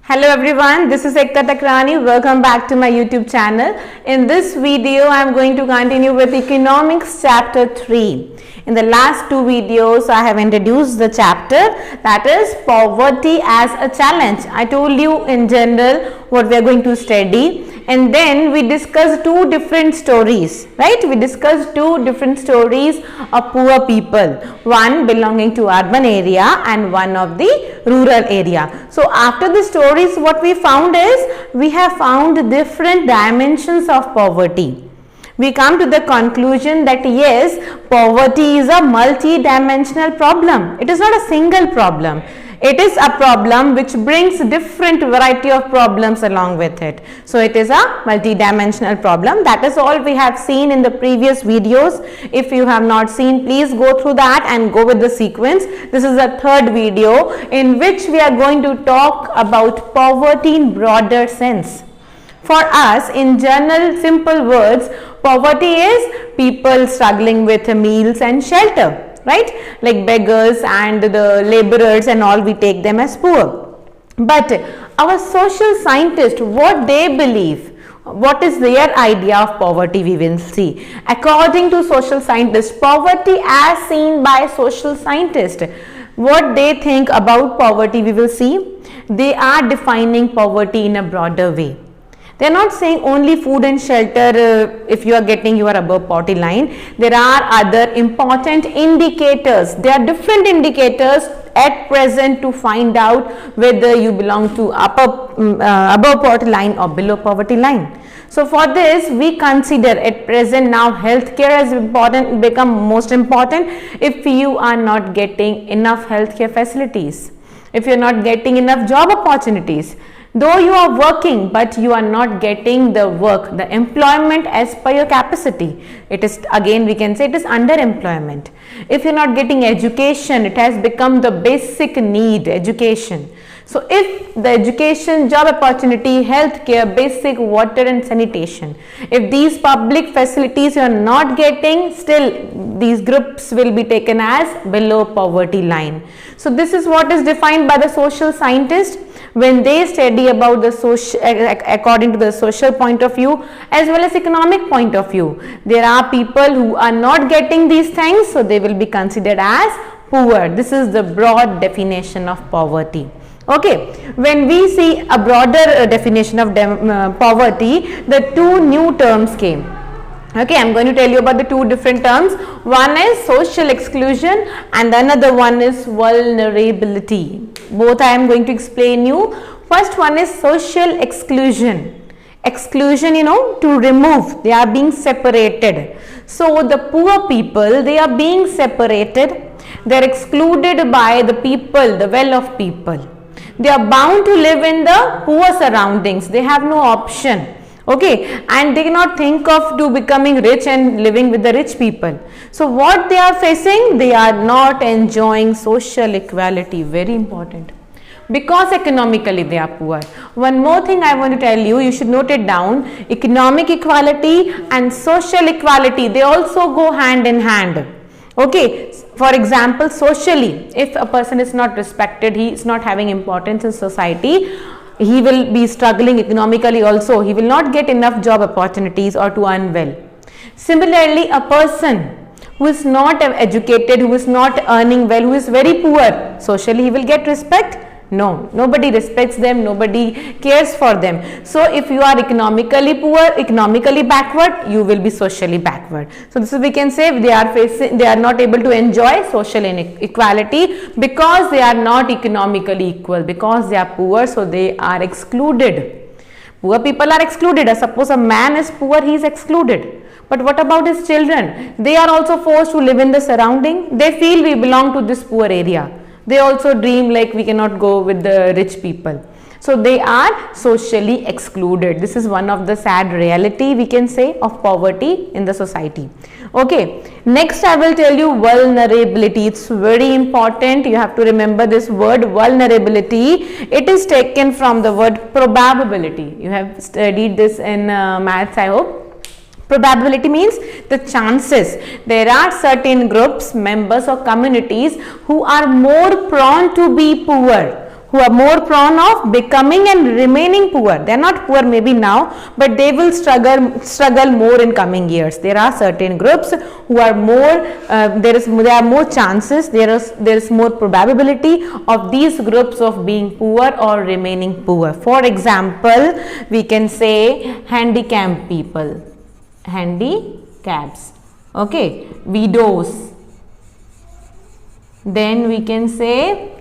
Hello everyone, this is Ekta Takrani. Welcome back to my YouTube channel. In this video, I am going to continue with Economics chapter 3. In the last two videos, I have introduced the chapter that is poverty as a challenge. I told you in general what we are going to study, and then we discussed two different stories, right? We discussed two different stories of poor people, one belonging to urban area and one of the rural area. So after the stories, what we found is we have found different dimensions of poverty. We come to the conclusion that yes, poverty is a multi-dimensional problem. It is not a single problem. It is a problem which brings different variety of problems along with it. So it is a multi-dimensional problem. That is all we have seen in the previous videos. If you have not seen, please go through that and go with the sequence. This is the third video in which we are going to talk about poverty in broader sense. For us, in general, simple words, poverty is people struggling with meals and shelter. Right, like beggars and the laborers and all, we take them as poor. But our social scientists, what they believe, what is their idea of poverty, we will see. According to social scientists, poverty as seen by social scientists, what they think about poverty, we will see. They are defining poverty in a broader way. They are not saying only food and shelter, if you are getting, you are above poverty line. There are other important indicators. There are different indicators at present to find out whether you belong to above poverty line or below poverty line. So for this, we consider at present now healthcare as important, become most important if you are not getting enough healthcare facilities, if you are not getting enough job opportunities. Though you are working, but you are not getting the work, the employment as per your capacity. It is, again we can say, it is underemployment. If you are not getting education, it has become the basic need, education. So if the education, job opportunity, healthcare, basic water and sanitation, if these public facilities you are not getting, still these groups will be taken as below poverty line. So this is what is defined by the social scientists when they study about the social, according to the social point of view as well as economic point of view. There are people who are not getting these things, so they will be considered as poor. This is the broad definition of poverty. Okay, when we see a broader definition of poverty, the two new terms came. Okay, I am going to tell you about the two different terms. One is social exclusion and another one is vulnerability. Both I am going to explain you. First one is social exclusion. Exclusion, to remove, they are being separated. So the poor people, they are being separated. They are excluded by the people, the well-off people. They are bound to live in the poor surroundings. They have no option. Okay, and they cannot think of to becoming rich and living with the rich people. So what they are facing, they are not enjoying social equality. Very important, because economically they are poor. One more thing I want to tell you, you should note it down. Economic equality and social equality, they also go hand in hand. Okay, for example, socially, if a person is not respected, he is not having importance in society, he will be struggling economically also. He will not get enough job opportunities or to earn well. Similarly, a person who is not educated, who is not earning well, who is very poor, socially he will get respect? No, nobody respects them, nobody cares for them. So if you are economically poor, economically backward, you will be socially backward. So this is, we can say, they are not able to enjoy social inequality because they are not economically equal, because they are poor, so they are excluded. Poor people are excluded. Suppose a man is poor, he is excluded. But what about his children? They are also forced to live in the surrounding. They feel we belong to this poor area. They also dream like we cannot go with the rich people. So they are socially excluded. This is one of the sad reality, we can say, of poverty in the society. Okay, next I will tell you vulnerability. It's very important. You have to remember this word vulnerability. It is taken from the word probability. You have studied this in maths, I hope. Probability means the chances. There are certain groups, members or communities who are more prone to be poor, who are more prone of becoming and remaining poor. They are not poor maybe now, but they will struggle more in coming years. There are certain groups who are more, there are more chances, there is more probability of these groups of being poor or remaining poor. For example, we can say handicapped people, handicaps, okay, widows. Then we can say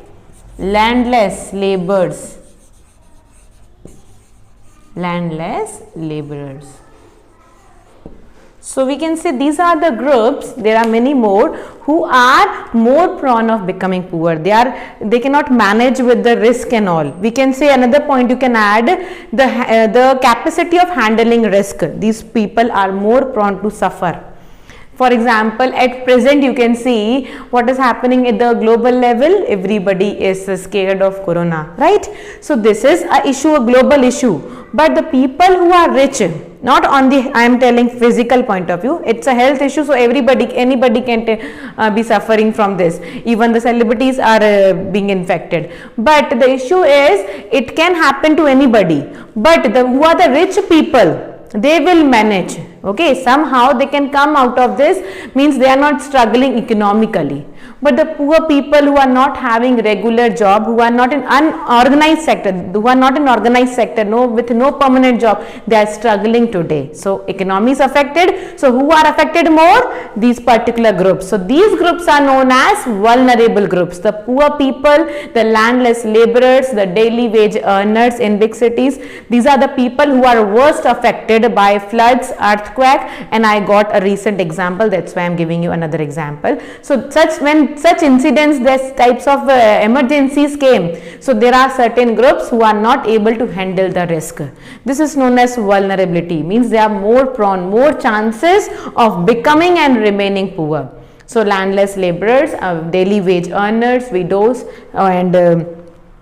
landless laborers, landless laborers. So we can say these are the groups, there are many more, who are more prone of becoming poor. They cannot manage with the risk and all. We can say another point you can add, the capacity of handling risk. These people are more prone to suffer. For example, at present you can see what is happening at the global level. Everybody is scared of corona, right? So this is a issue, a global issue. But the people who are rich, not on the, I am telling physical point of view, it's a health issue, so anybody can be suffering from this. Even the celebrities are being infected. But the issue is, it can happen to anybody. But who are the rich people, they will manage. Okay, somehow they can come out of this, means they are not struggling economically. But the poor people who are not having regular job, who are not in unorganized sector, with no permanent job, they are struggling today. So economy is affected. So who are affected more? These particular groups. So these groups are known as vulnerable groups. The poor people, the landless laborers, the daily wage earners in big cities. These are the people who are worst affected by floods, earthquakes, and I got a recent example, that's why I am giving you another example. So when such incidents, these types of emergencies came, so there are certain groups who are not able to handle the risk. This is known as vulnerability, means they are more prone, more chances of becoming and remaining poor. So landless laborers, daily wage earners, widows, and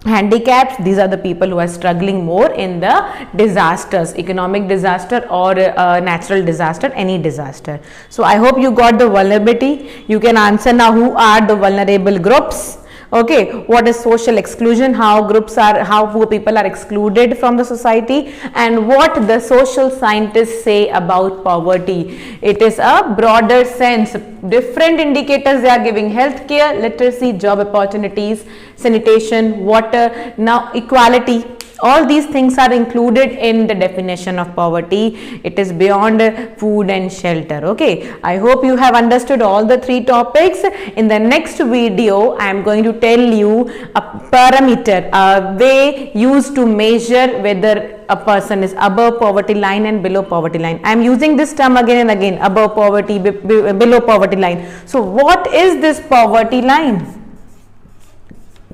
handicaps, these are the people who are struggling more in the disasters, economic disaster or natural disaster, any disaster. So I hope you got the vulnerability. You can answer now, who are the vulnerable groups? Okay, what is social exclusion, how poor people are excluded from the society, and what the social scientists say about poverty. It is a broader sense, different indicators they are giving: healthcare, literacy, job opportunities, sanitation, water, now equality. All these things are included in the definition of poverty. It is beyond food and shelter. Okay, I hope you have understood all the three topics. In the next video, I am going to tell you a parameter, a way used to measure whether a person is above poverty line and below poverty line. I am using this term again and again, above poverty, below poverty line. So what is this poverty line?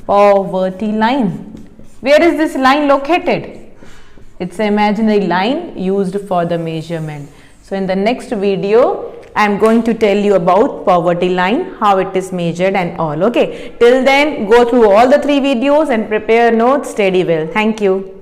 Poverty line. Where is this line located? It's an imaginary line used for the measurement. So in the next video, I am going to tell you about poverty line, how it is measured and all. Okay. Till then, go through all the three videos and prepare notes. Study well. Thank you.